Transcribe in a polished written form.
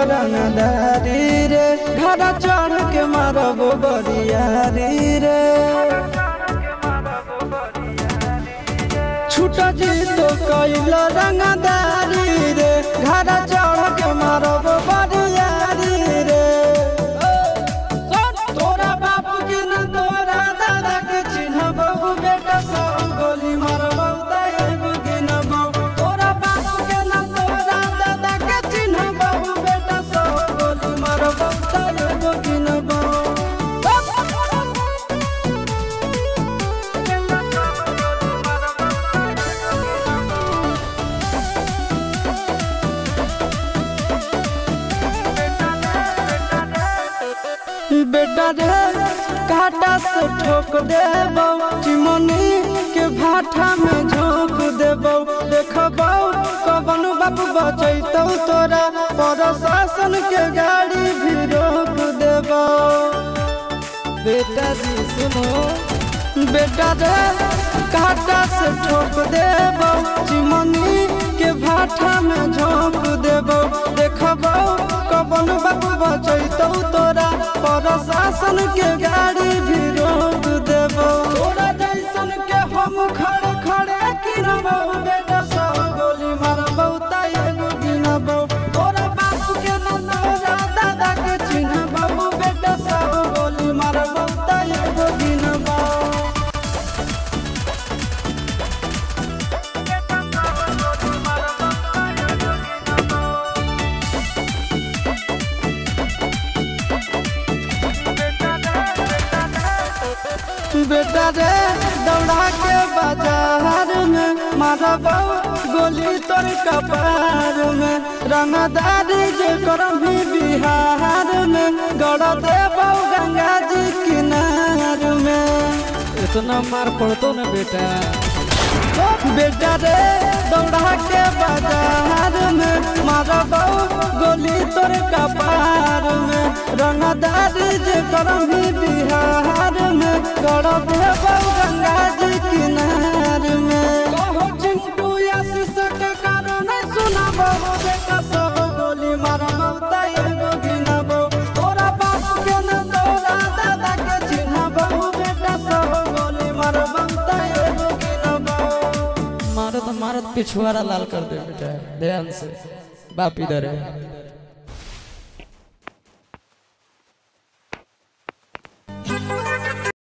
रंगदारी रे घर चढ़ के मारब बरियारी रे छूट जी तो कैल रंगदारी रे घर चढ़ के मारब बरियारी रे तोरा बापू के न तोरा दादा के चिन्हब बेटा सब गोली मारब बेटा रे काटा से ठोक देबो चिमनी के भाठा में झोंक देबो देखबो कवन बाबू बचैतौ तोरा प्रशासन के गाड़ी भी रोक देबो बेटा जी सुनो बेटा रे काटा से ठोक देबो चिमनी के भाठा में झोंक देबो देखबो कवन बाबू बचैतौ तोरा प्रशासन के गाड़ी भी रोक देबो तोरा जैसन के हम खड़े खड़े गिनबो बेटा सब गोली मारबो त एगो गिनबो तोरा बापू के न तोरा दादा के चिन्हबो बेटा सब गोली मारबो त एगो गिनबो बेटा रे दौड़ा के बाजार में मारबो गोली तोर कपार में रंगदारी जे करम भी बिहार में गड़ देबो गंगा जी किनार में इतना मार पड़तो न बेटा बेटा रे दौड़ा के बाजार में मारबो गोली तोर कपार में रंगदारी जे करम भी बिहार में गड़ देबो गंगा जी किनार में कहो चिंटू आशीष के कारण सुनाबो बेटा सब गोली मारबो त एगो गिनबो तोरा बाप के न तोरा दादा के चिन्हबो बेटा सब गोली मारबो त एगो गिनबो मारत मारत पिछुआरा लाल कर दे बेटा ध्यान से बाप इधर है।